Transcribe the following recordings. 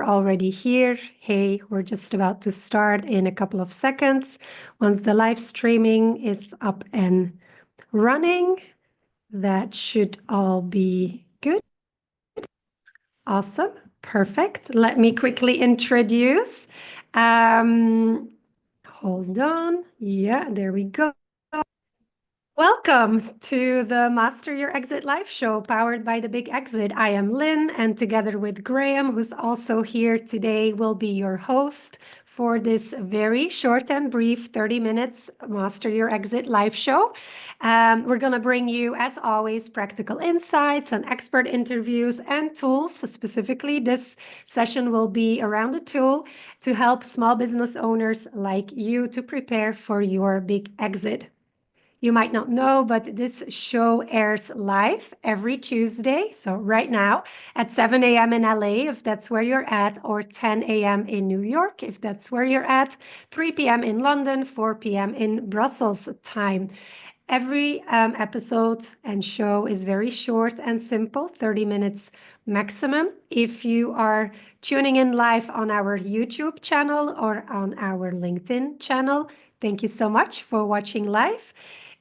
already here, hey, we're just about to start in a couple of seconds. Once the live streaming is up and running, that should all be good. Awesome. Perfect. Let me quickly introduce. Hold on. Yeah, there we go. Welcome to the Master Your Exit Live show powered by The Big Exit. I am Lynn, and together with Graham, who's also here today, will be your host for this very short and brief 30 minutes Master Your Exit Live show. We're going to bring you, as always, practical insights and expert interviews and tools. So specifically, this session will be around a tool to help small business owners like you to prepare for your big exit. You might not know, but this show airs live every Tuesday. So right now at 7 a.m. in LA, if that's where you're at, or 10 a.m. in New York, if that's where you're at, 3 p.m. in London, 4 p.m. in Brussels time. Every episode and show is very short and simple, 30 minutes maximum. If you are tuning in live on our YouTube channel or on our LinkedIn channel, thank you so much for watching live.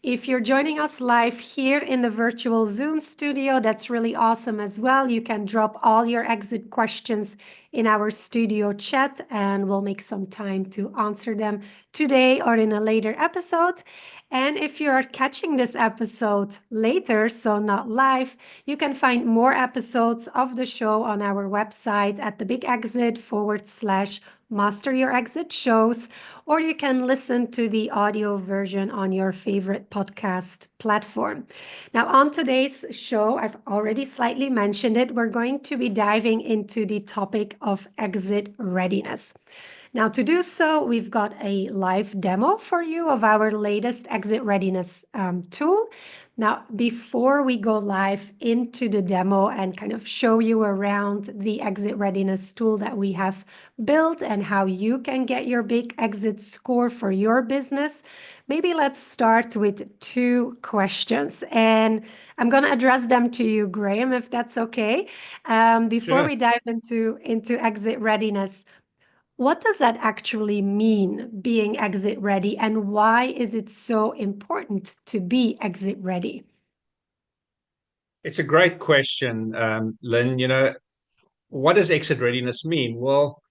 If you're joining us live here in the virtual Zoom studio, that's really awesome as well. You can drop all your exit questions in our studio chat, and we'll make some time to answer them today or in a later episode. And if you're catching this episode later, so not live, you can find more episodes of the show on our website at thebigexit.com/Master Your Exit shows, or you can listen to the audio version on your favorite podcast platform. Now, on today's show, I've already slightly mentioned it, we're going to be diving into the topic of exit readiness. Now, to do so, we've got a live demo for you of our latest exit readiness tool. Now, before we go live into the demo and kind of show you around the exit readiness tool that we have built and how you can get your big exit score for your business, maybe let's start with two questions. And I'm going to address them to you, Graham, if that's okay. Before Sure. we dive into exit readiness, what does that actually mean, being exit ready, and why is it so important to be exit ready? It's a great question, Lynn. What does exit readiness mean? Well,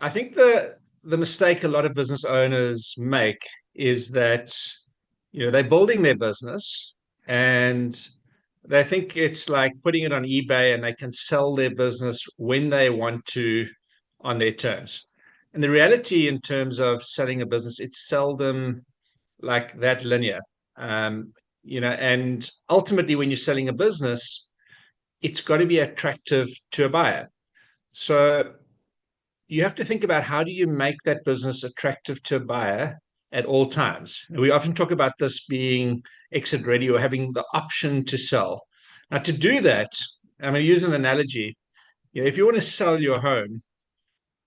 I think the mistake a lot of business owners make is that, they're building their business and they think it's like putting it on eBay and they can sell their business when they want to on their terms. And the reality in terms of selling a business, it's seldom like that linear. And ultimately, when you're selling a business, it's got to be attractive to a buyer. So you have to think about how do you make that business attractive to a buyer at all times. We often talk about this being exit ready or having the option to sell. Now, to do that, I'm going to use an analogy. If you want to sell your home,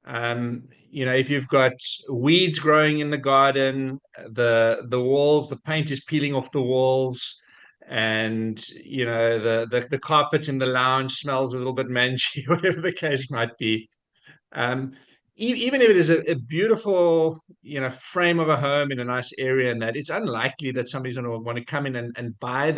if you've got weeds growing in the garden, the walls, the paint is peeling off the walls, and the carpet in the lounge smells a little bit mangy, whatever the case might be. Um, Even if it is a beautiful, frame of a home in a nice area, and that it's unlikely that somebody's going to want to come in and buy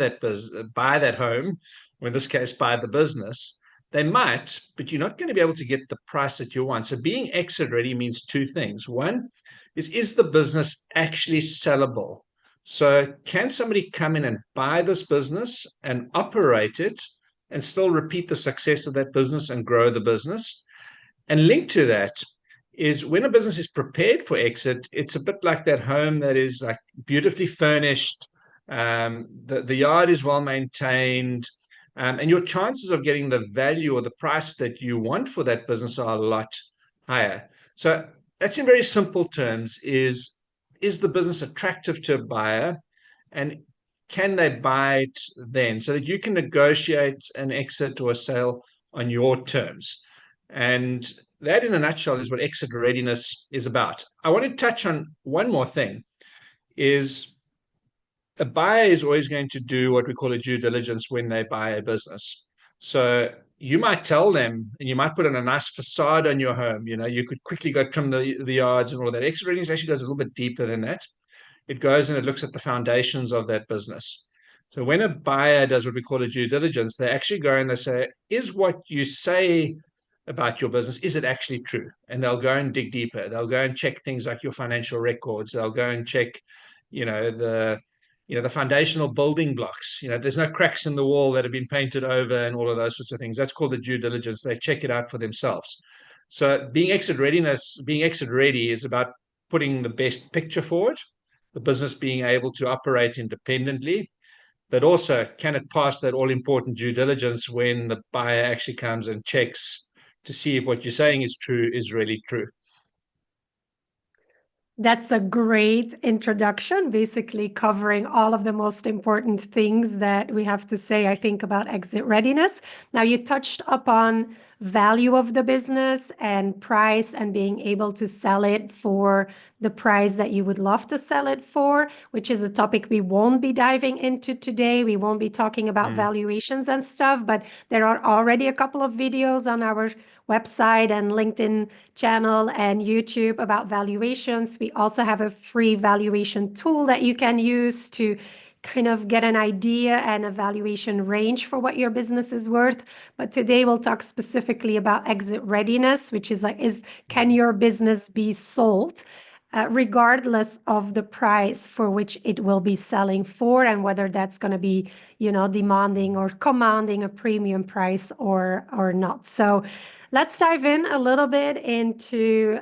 buy that home, or in this case, buy the business. They might, but you're not going to be able to get the price that you want. So being exit ready means two things. One is the business actually sellable? So can somebody come in and buy this business and operate it and still repeat the success of that business and grow the business? And linked to that is when a business is prepared for exit, it's a bit like that home that is like beautifully furnished. The yard is well maintained, and your chances of getting the value or the price that you want for that business are a lot higher. So that's in very simple terms: is the business attractive to a buyer, and can they buy it then, so that you can negotiate an exit or a sale on your terms? And that, in a nutshell, is what exit readiness is about. I want to touch on one more thing: is a buyer is always going to do what we call a due diligence when they buy a business. So you might tell them, and you might put in a nice facade on your home. You could quickly go trim the yards and all that. Exit readiness actually goes a little bit deeper than that. It goes and it looks at the foundations of that business. So when a buyer does what we call a due diligence, they actually go and they say, is what you say about your business, is it actually true? And they'll go and dig deeper. They'll go and check things like your financial records. They'll go and check, you know, the the foundational building blocks. There's no cracks in the wall that have been painted over and all of those sorts of things. That's called the due diligence. They check it out for themselves. So being exit ready is about putting the best picture forward, the business being able to operate independently, but also can it pass that all important due diligence when the buyer actually comes and checks to see if what you're saying is true, is really true. That's a great introduction, basically covering all of the most important things that we have to say, I think, about exit readiness. Now, you touched upon value of the business and price and being able to sell it for the price that you would love to sell it for, which is a topic we won't be diving into today. We won't be talking about valuations and stuff, but there are already a couple of videos on our website and LinkedIn channel and YouTube about valuations. We also have a free valuation tool that you can use to kind of get an idea and a valuation range for what your business is worth. But today we'll talk specifically about exit readiness, which is like, can your business be sold? Regardless of the price for which it will be selling for, and whether that's going to be, demanding or commanding a premium price or not. So let's dive in a little bit into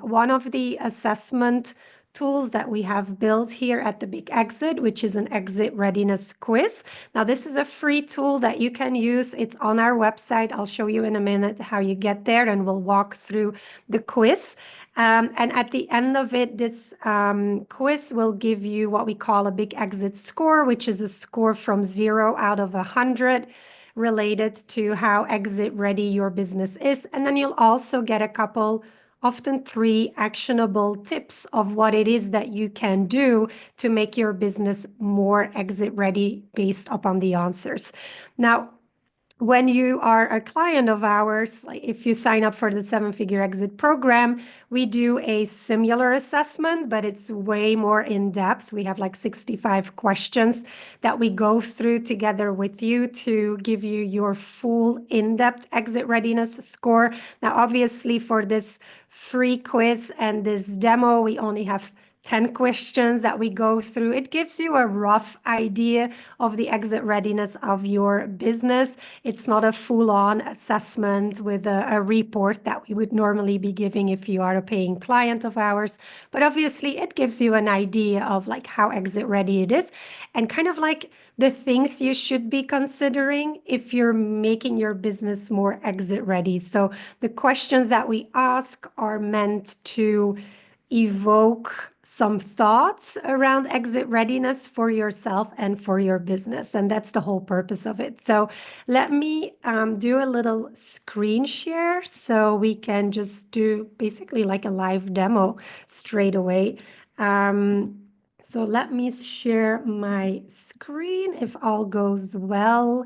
one of the assessment tools that we have built here at the Big Exit, which is an exit readiness quiz. Now, this is a free tool that you can use. It's on our website. I'll show you in a minute how you get there, and we'll walk through the quiz. And at the end of it, this quiz will give you what we call a Big Exit score, which is a score from 0 out of 100 related to how exit ready your business is. And then you'll also get a couple, often 3 actionable tips of what it is that you can do to make your business more exit ready based upon the answers. Now, when you are a client of ours, like if you sign up for the 7-Figure Exit program, we do a similar assessment, but it's way more in depth. We have like 65 questions that we go through together with you to give you your full in-depth exit readiness score. Now, obviously for this free quiz and this demo, we only have 10 questions that we go through. It gives you a rough idea of the exit readiness of your business. It's not a full-on assessment with a report that we would normally be giving if you are a paying client of ours. But obviously, it gives you an idea of like how exit ready it is and kind of like the things you should be considering if you're making your business more exit ready. So the questions that we ask are meant to evoke some thoughts around exit readiness for yourself and for your business. And that's the whole purpose of it. So let me do a little screen share so we can just do basically like a live demo straight away. So let me share my screen. If all goes well,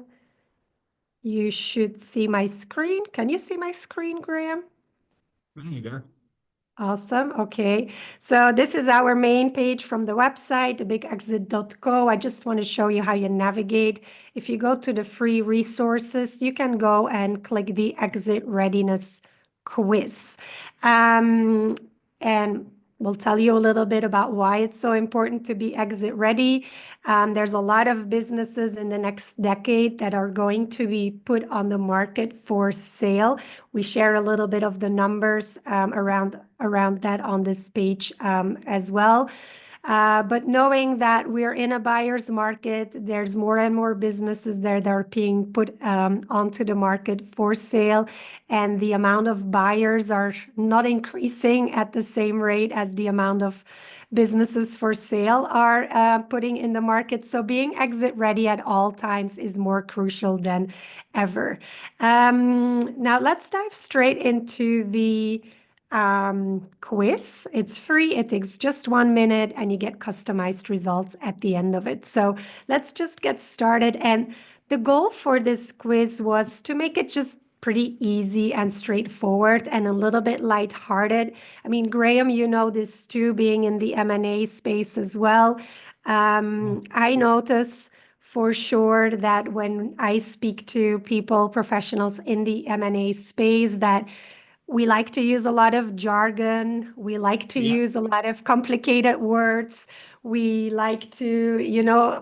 you should see my screen. Can you see my screen, Graham? There you go. Awesome. Okay. So this is our main page from the website, thebigexit.co. I just want to show you how you navigate. If you go to the free resources, you can go and click the exit readiness quiz. And we'll tell you a little bit about why it's so important to be exit ready. There's a lot of businesses in the next decade that are going to be put on the market for sale. We share a little bit of the numbers around that on this page as well. But knowing that we're in a buyer's market, there's more and more businesses there that are being put onto the market for sale, and the amount of buyers are not increasing at the same rate as the amount of businesses for sale are putting in the market. So being exit ready at all times is more crucial than ever. Now let's dive straight into the quiz. It's free. It takes just 1 minute and you get customized results at the end of it. So let's just get started. And The goal for this quiz was to make it just pretty easy and straightforward and a little bit lighthearted. I mean, Graham, you know this too, being in the M&A space as well. I notice for sure that when I speak to people, professionals in the M&A space, that we like to use a lot of jargon. We like to Yeah. use a lot of complicated words. We like to,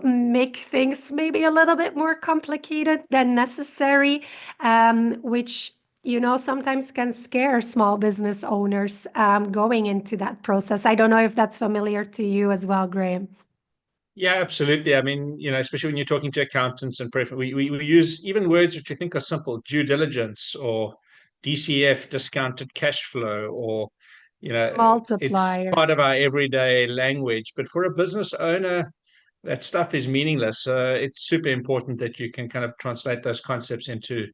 make things maybe a little bit more complicated than necessary, which, sometimes can scare small business owners going into that process. I don't know if that's familiar to you as well, Graham. Yeah, absolutely. I mean, especially when you're talking to accountants and we use even words which we think are simple, due diligence or DCF, discounted cash flow, or, it's Multiplier. part of our everyday language. But for a business owner, that stuff is meaningless. So it's super important that you can kind of translate those concepts into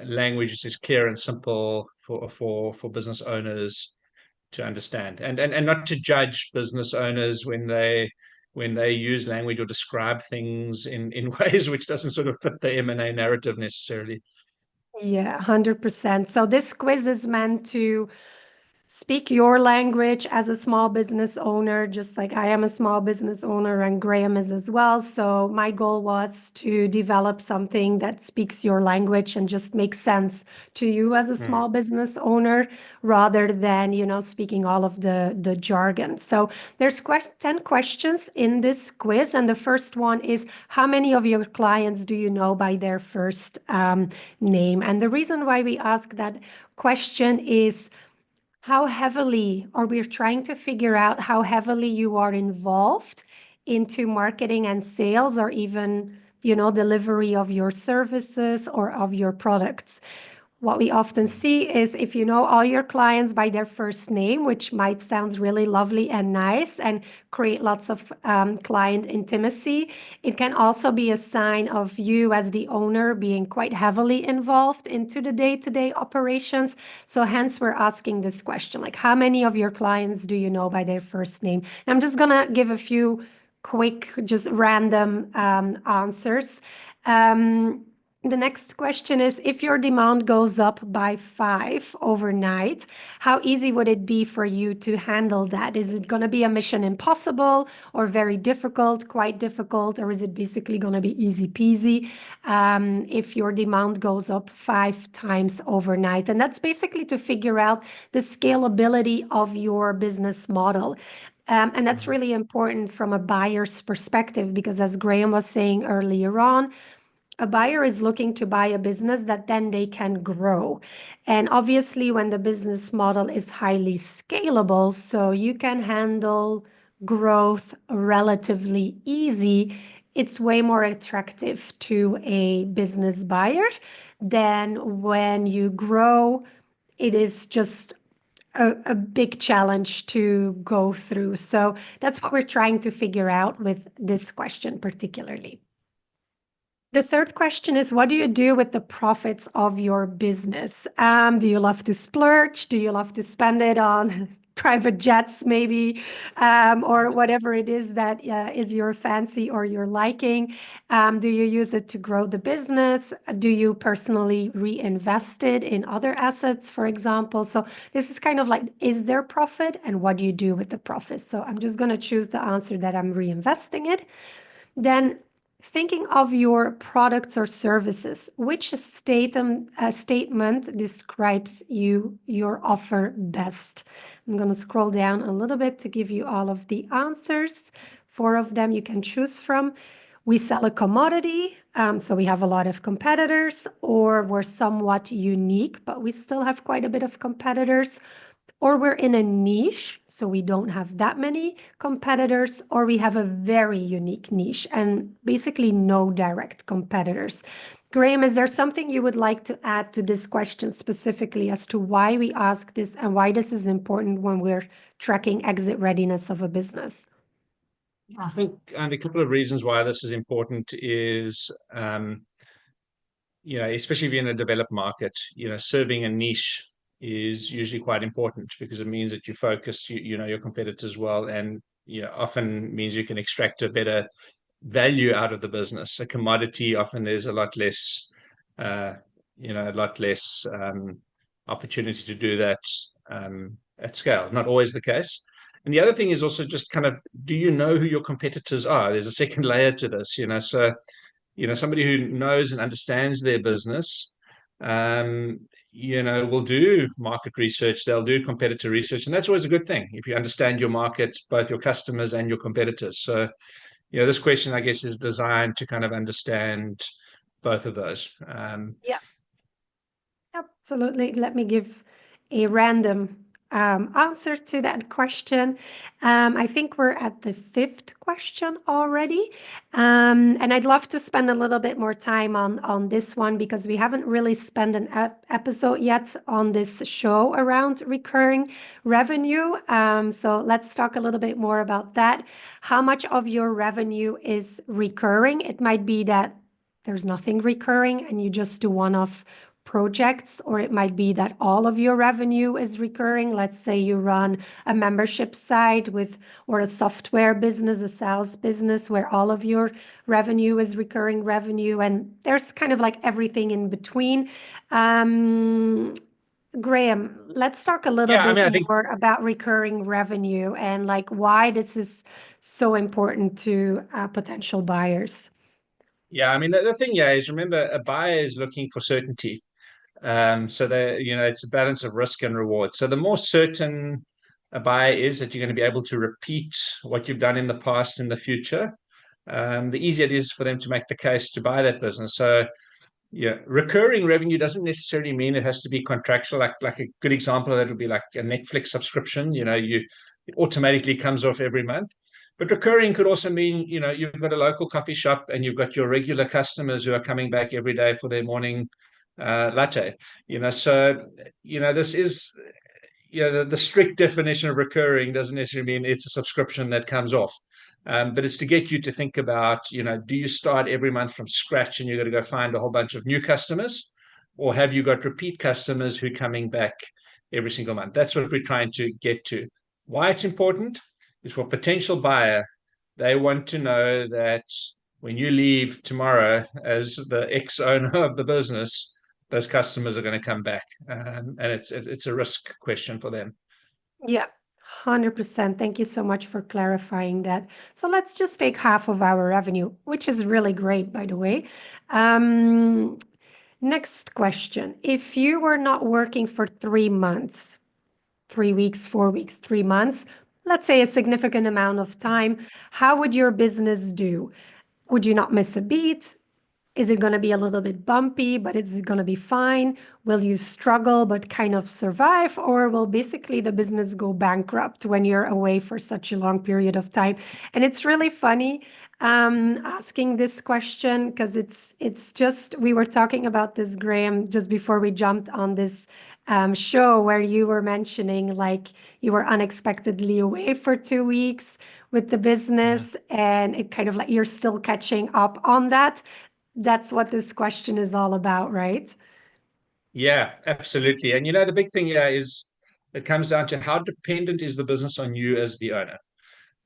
language that is clear and simple for business owners to understand, and not to judge business owners when they use language or describe things in ways which doesn't sort of fit the M&A narrative necessarily. Yeah, 100%. So this quiz is meant to speak your language as a small business owner, just like I am a small business owner and Graham is as well. So my goal was to develop something that speaks your language and just makes sense to you as a Hmm. small business owner rather than, speaking all of the jargon. So there's 10 questions in this quiz. And the first one is, how many of your clients do you know by their first name? And the reason why we ask that question is how heavily, or we're trying to figure out how heavily you are involved into marketing and sales, or even, delivery of your services or of your products. What we often see is if you know all your clients by their first name, which might sound really lovely and nice and create lots of client intimacy, it can also be a sign of you as the owner being quite heavily involved into the day-to-day operations. So hence we're asking this question, like how many of your clients do you know by their first name? And I'm just gonna give a few quick, just random answers. The next question is, if your demand goes up by 5 overnight, how easy would it be for you to handle that? Is it going to be a mission impossible or very difficult, quite difficult, or is it basically going to be easy peasy if your demand goes up 5 times overnight? And that's basically to figure out the scalability of your business model. And that's really important from a buyer's perspective because, as Graham was saying earlier on, a buyer is looking to buy a business that then they can grow. And obviously, when the business model is highly scalable, so you can handle growth relatively easy, it's way more attractive to a business buyer than when you grow. It is just a big challenge to go through. So that's what we're trying to figure out with this question, particularly. The third question is, what do you do with the profits of your business? Do you love to splurge? Do you love to spend it on private jets, maybe, or whatever it is that is your fancy or your liking? Do you use it to grow the business? Do you personally reinvest it in other assets, for example? So this is kind of like, is there profit and what do you do with the profits? So I'm just going to choose the answer that I'm reinvesting it. Then thinking of your products or services, which statement describes your offer best? I'm going to scroll down a little bit to give you all of the answers. 4 of them you can choose from. We sell a commodity, so we have a lot of competitors, or we're somewhat unique, but we still have quite a bit of competitors, or we're in a niche, so we don't have that many competitors, or we have a very unique niche and basically no direct competitors. Graham, is there something you would like to add to this question specifically as to why we ask this and why this is important when we're tracking exit readiness of a business? I think, and a couple of reasons why this is important is, especially if you're in a developed market, serving a niche is usually quite important because it means that you focus, you know your competitors well, and often means you can extract a better value out of the business. A commodity, often there's a lot less, uh, a lot less opportunity to do that at scale. Not always the case. And the other thing is also just kind of, do you know who your competitors are? There's a second layer to this, so somebody who knows and understands their business, will do market research, they'll do competitor research, and that's always a good thing if you understand your market, both your customers and your competitors. So, this question, I guess, is designed to kind of understand both of those. Yeah, absolutely. Let me give a random answer to that question. I think we're at the fifth question already. And I'd love to spend a little bit more time on this one because we haven't really spent an episode yet on this show around recurring revenue. So let's talk a little bit more about that. How much of your revenue is recurring? It might be that there's nothing recurring and you just do one-off projects, or it might be that all of your revenue is recurring. Let's say you run a membership site or a software business, a SaaS business, where all of your revenue is recurring revenue, and there's kind of like everything in between. Graham, let's talk a little bit I think more about recurring revenue and like why this is so important to potential buyers. the thing, is, remember, a buyer is looking for certainty. So it's a balance of risk and reward. So the more certain a buyer is that you're going to be able to repeat what you've done in the past in the future, the easier it is for them to make the case to buy that business. So recurring revenue doesn't necessarily mean it has to be contractual. Like a good example of that would be like a Netflix subscription. It automatically comes off every month. But recurring could also mean, you've got a local coffee shop and you've got your regular customers who are coming back every day for their morning latte. This is, the strict definition of recurring doesn't necessarily mean it's a subscription that comes off. But it's to get you to think about, do you start every month from scratch and you're going to go find a whole bunch of new customers? Or have you got repeat customers who are coming back every single month? That's what we're trying to get to. Why it's important is for a potential buyer, they want to know that when you leave tomorrow as the ex-owner of the business, those customers are going to come back. And it's a risk question for them. Yeah, 100%. Thank you so much for clarifying that. So let's just take half of our revenue, which is really great, by the way. Next question. If you were not working for 3 months, 3 weeks, 4 weeks, 3 months, let's say a significant amount of time, how would your business do? Would you not miss a beat? Is it going to be a little bit bumpy, but is it going to be fine? Will you struggle but kind of survive? Or will basically the business go bankrupt when you're away for such a long period of time? And it's really funny asking this question because it's just, we were talking about this, Graham, just before we jumped on this show where you were mentioning like you were unexpectedly away for 2 weeks with the business and it kind of like you're still catching up on that. That's what this question is all about, right? Yeah, absolutely. And the big thing here is it comes down to how dependent is the business on you as the owner.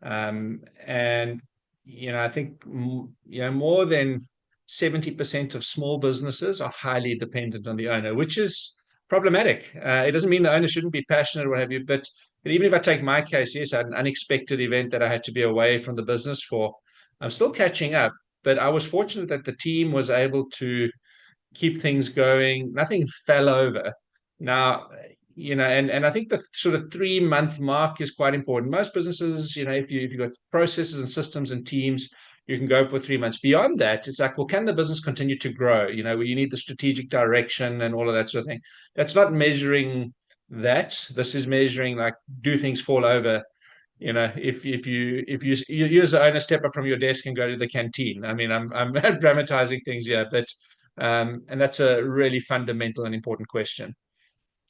And I think more than 70% of small businesses are highly dependent on the owner, which is problematic. It doesn't mean the owner shouldn't be passionate or what have you, but even if I take my case, yes, I had an unexpected event that I had to be away from the business for. I'm still catching up, but I was fortunate that the team was able to keep things going. Nothing fell over. Now, and I think the sort of 3 month mark is quite important. Most businesses, if you've got processes and systems and teams, you can go for 3 months. Beyond that, it's like, well, can the business continue to grow? Where you need the strategic direction and all of that sort of thing. That's not measuring that. This is measuring like, do things fall over? If you as the owner step up from your desk and go to the canteen. I mean, I'm dramatizing things here, but and that's a really fundamental and important question.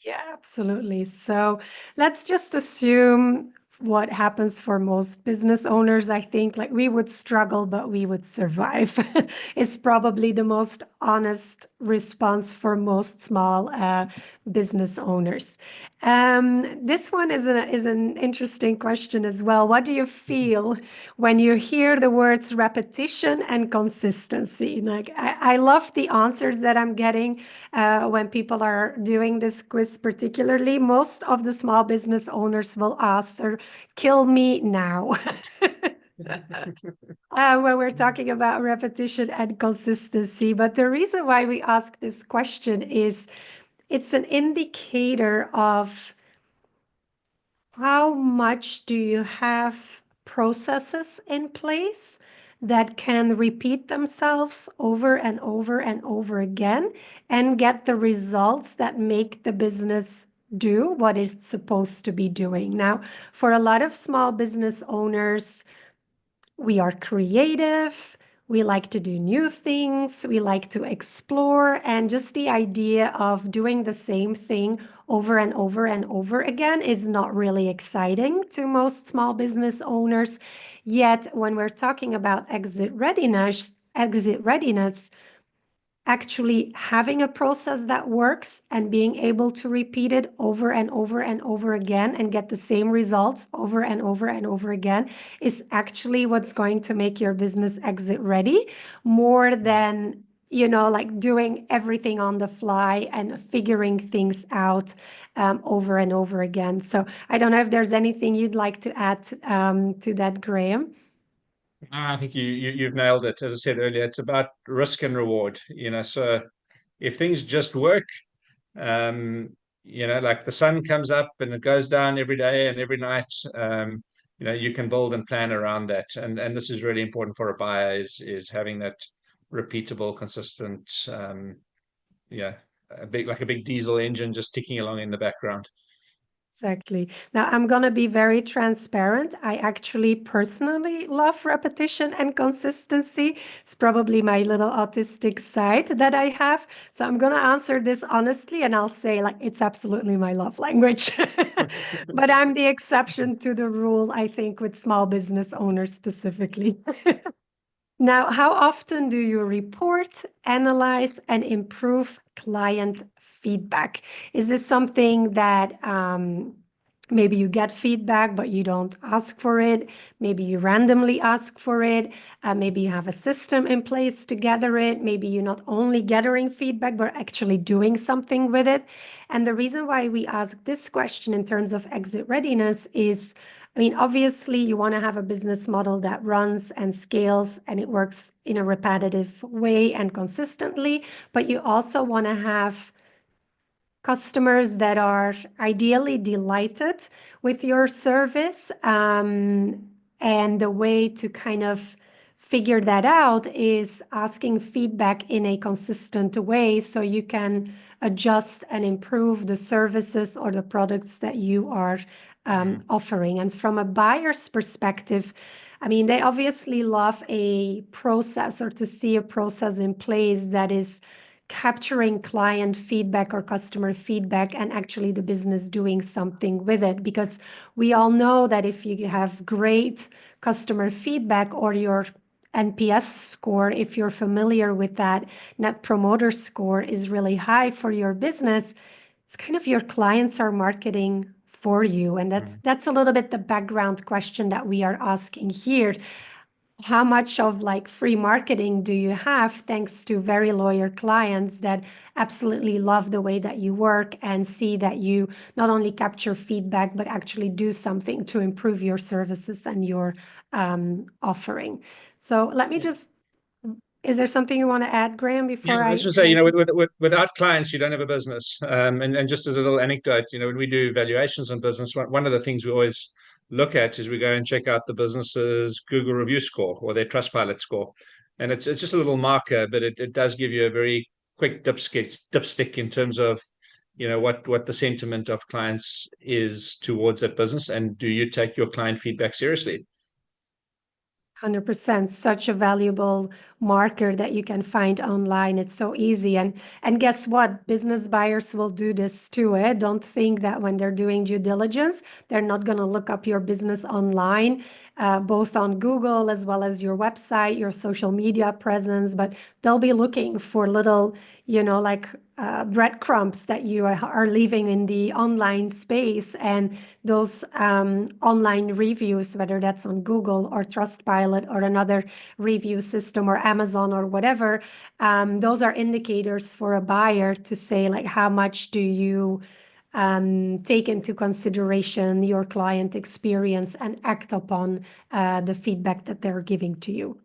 Yeah, absolutely. So let's just assume what happens for most business owners. I think like we would struggle, but we would survive is probably the most honest response for most small business owners. This one is an interesting question as well. What do you feel when you hear the words repetition and consistency? Like, I love the answers that I'm getting when people are doing this quiz, particularly. Most of the small business owners will answer, kill me now. When we're talking about repetition and consistency. But the reason why we ask this question is it's an indicator of how much do you have processes in place that can repeat themselves over and over and over again and get the results that make the business do what it's supposed to be doing. Now, for a lot of small business owners, we are creative. We like to do new things. We like to explore. And just the idea of doing the same thing over and over and over again is not really exciting to most small business owners. Yet, when we're talking about exit readiness, actually having a process that works and being able to repeat it over and over and over again and get the same results over and over and over again is actually what's going to make your business exit ready, more than like doing everything on the fly and figuring things out over and over again. So I don't know if there's anything you'd like to add to that, Graham. I think you've nailed it. As I said earlier, it's about risk and reward. So if things just work, um, like the sun comes up and it goes down every day and every night, you can build and plan around that. And this is really important for a buyer is having that repeatable, consistent, yeah, like a big diesel engine just ticking along in the background. Exactly. Now, I'm going to be very transparent. I actually personally love repetition and consistency. It's probably my little autistic side that I have. So I'm going to answer this honestly and I'll say, like, it's absolutely my love language. But I'm the exception to the rule, I think, with small business owners specifically. Now, how often do you report, analyze, and improve client feedback? Is this something that maybe you get feedback, but you don't ask for it? Maybe you randomly ask for it. Maybe you have a system in place to gather it. Maybe you're not only gathering feedback, but actually doing something with it. And the reason why we ask this question in terms of exit readiness is, I mean, obviously, you want to have a business model that runs and scales and it works in a repetitive way and consistently, but you also want to have customers that are ideally delighted with your service. And the way to kind of figure that out is asking feedback in a consistent way so you can adjust and improve the services or the products that you are offering. And from a buyer's perspective, I mean, they obviously love a process or to see a process in place that is capturing client feedback or customer feedback and actually the business doing something with it. Because we all know that if you have great customer feedback or your NPS score, if you're familiar with that, net promoter score is really high for your business, it's kind of your clients are marketing for you. And that's a little bit the background question that we are asking here. How much of like free marketing do you have thanks to very loyal clients that absolutely love the way that you work and see that you not only capture feedback but actually do something to improve your services and your offering? So let me just, is there something you want to add, Graham, Yeah, before I was I just say, without clients, you don't have a business. And just as a little anecdote, when we do valuations on business, one of the things we always look at is we go and check out the business's Google review score or their Trustpilot score. And it's just a little marker, but it does give you a very quick dipstick in terms of, what the sentiment of clients is towards that business. And do you take your client feedback seriously? 100%, such a valuable marker that you can find online. It's so easy. And guess what? Business buyers will do this too. Don't think that when they're doing due diligence, they're not going to look up your business online both on Google as well as your website, your social media presence, but they'll be looking for little, like breadcrumbs that you are leaving in the online space. And those online reviews, whether that's on Google or Trustpilot or another review system or Amazon or whatever, those are indicators for a buyer to say, like, how much do you take into consideration your client experience and act upon the feedback that they're giving to you.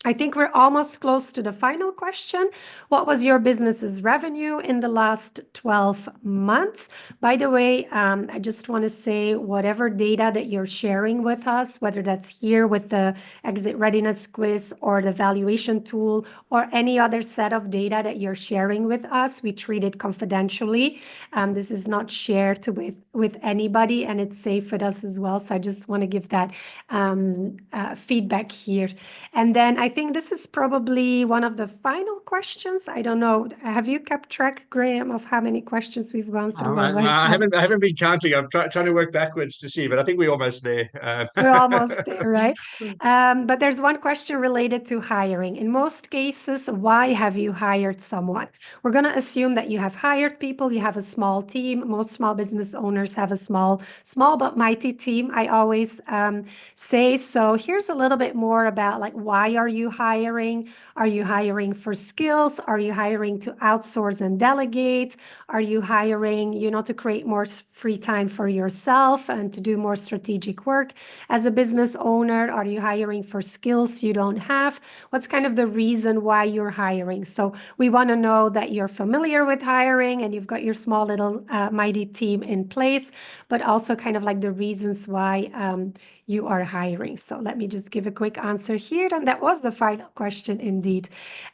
I think we're almost close to the final question. What was your business's revenue in the last 12 months? By the way, I just want to say whatever data that you're sharing with us, whether that's here with the exit readiness quiz or the valuation tool or any other set of data that you're sharing with us, we treat it confidentially. This is not shared with anybody, and it's safe with us as well. So I just want to give that feedback here. And then I think this is probably one of the final questions. I don't know. Have you kept track, Graham, of how many questions we've gone through already? I haven't been counting. I'm trying to work backwards to see, but I think we're almost there. We're almost there, right? But there's one question related to hiring. In most cases, why have you hired someone? We're going to assume that you have hired people, you have a small team. Most small business owners have a small but mighty team, I always say. So here's a little bit more about, like, why are you hiring? Are you hiring for skills? Are you hiring to outsource and delegate? Are you hiring, to create more free time for yourself and to do more strategic work as a business owner? Are you hiring for skills you don't have? What's kind of the reason why you're hiring? So we want to know that you're familiar with hiring and you've got your small little mighty team in place, but also kind of like the reasons why you are hiring. So let me just give a quick answer here. And that was the final question indeed.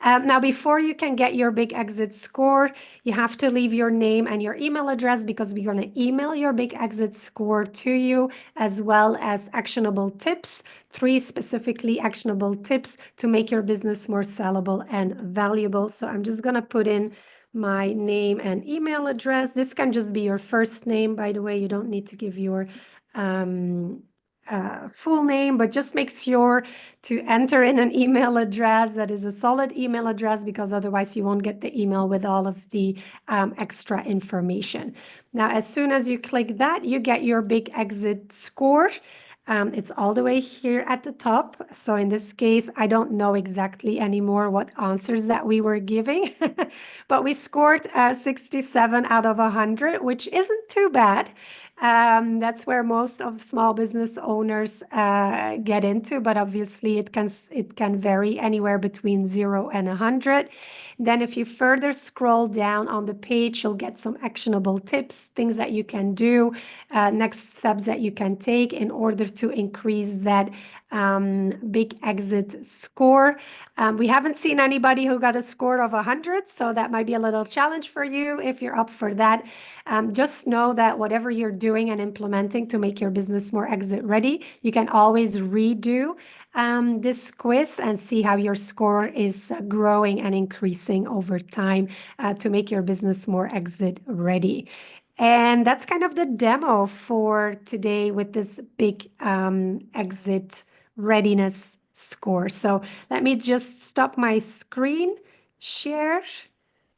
Now, before you can get your big exit score, you have to leave your name and your email address, because we're going to email your big exit score to you, as well as actionable tips, 3 specifically actionable tips to make your business more sellable and valuable. So I'm just going to put in my name and email address. This can just be your first name, by the way. You don't need to give your full name, but just make sure to enter in an email address that is a solid email address, because otherwise you won't get the email with all of the extra information. Now, as soon as you click that, you get your big exit score. It's all the way here at the top. So in this case, I don't know exactly anymore what answers that we were giving, but we scored 67 out of 100, which isn't too bad. That's where most of small business owners get into, but obviously it can vary anywhere between 0 and 100. Then if you further scroll down on the page, you'll get some actionable tips, things that you can do, next steps that you can take in order to increase that big exit score. We haven't seen anybody who got a score of 100, so that might be a little challenge for you if you're up for that. Just know that whatever you're doing and implementing to make your business more exit ready, you can always redo this quiz and see how your score is growing and increasing over time to make your business more exit ready. And that's kind of the demo for today with this big exit readiness score. So let me just stop my screen share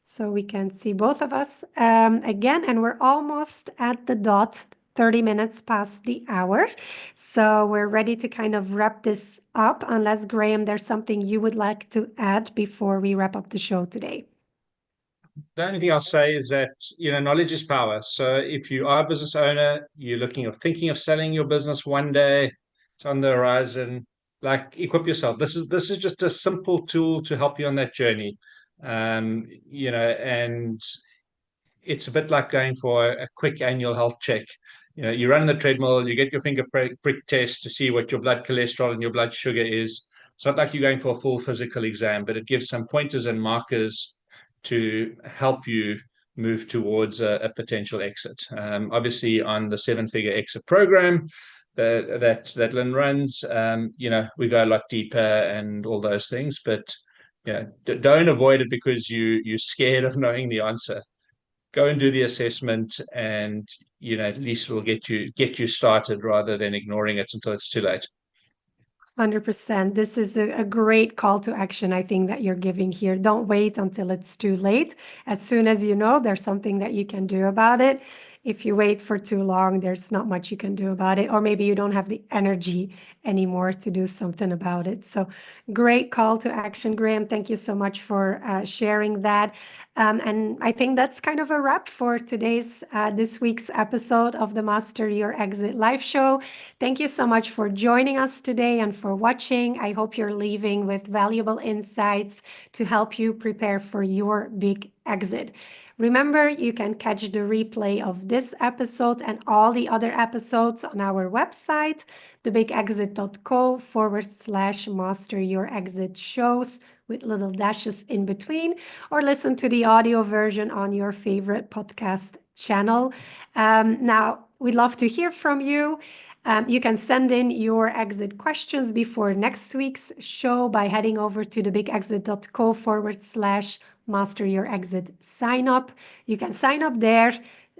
so we can see both of us again. And we're almost at the dot, 30 minutes past the hour. So we're ready to kind of wrap this up, unless, Graham, there's something you would like to add before we wrap up the show today. The only thing I'll say is that, knowledge is power. So if you are a business owner, you're looking or thinking of selling your business one day, it's on the horizon, like, equip yourself. This is just a simple tool to help you on that journey. And it's a bit like going for a quick annual health check. You run the treadmill, you get your finger prick test to see what your blood cholesterol and your blood sugar is. It's not like you're going for a full physical exam, but it gives some pointers and markers to help you move towards a potential exit. Obviously, on the 7-figure exit program that Lynn runs, we go a lot deeper and all those things. But don't avoid it because you're scared of knowing the answer. Go and do the assessment, and at least we'll get you started rather than ignoring it until it's too late. 100%. This is a great call to action, I think, that you're giving here. Don't wait until it's too late. As soon as you know there's something that you can do about it. If you wait for too long, there's not much you can do about it, or maybe you don't have the energy anymore to do something about it. So, great call to action, Graham. Thank you so much for sharing that. And I think that's kind of a wrap for this week's episode of the Master Your Exit Live Show. Thank you so much for joining us today and for watching. I hope you're leaving with valuable insights to help you prepare for your big exit. Remember, you can catch the replay of this episode and all the other episodes on our website, thebigexit.co/master your exit shows with little dashes in between, or listen to the audio version on your favorite podcast channel. Now, we'd love to hear from you. You can send in your exit questions before next week's show by heading over to thebigexit.co/master your exit sign up. You can sign up there.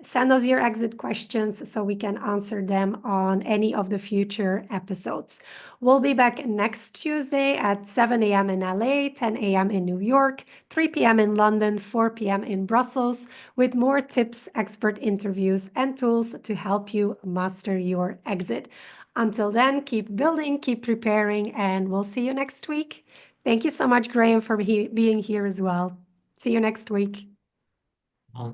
Send us your exit questions so we can answer them on any of the future episodes. We'll be back next Tuesday at 7 a.m. in LA, 10 a.m. in New York, 3 p.m. in London, 4 p.m. in Brussels, with more tips, expert interviews, and tools to help you master your exit. Until then, keep building, keep preparing, and we'll see you next week. Thank you so much, Graham, for being here as well. See you next week. Ciao.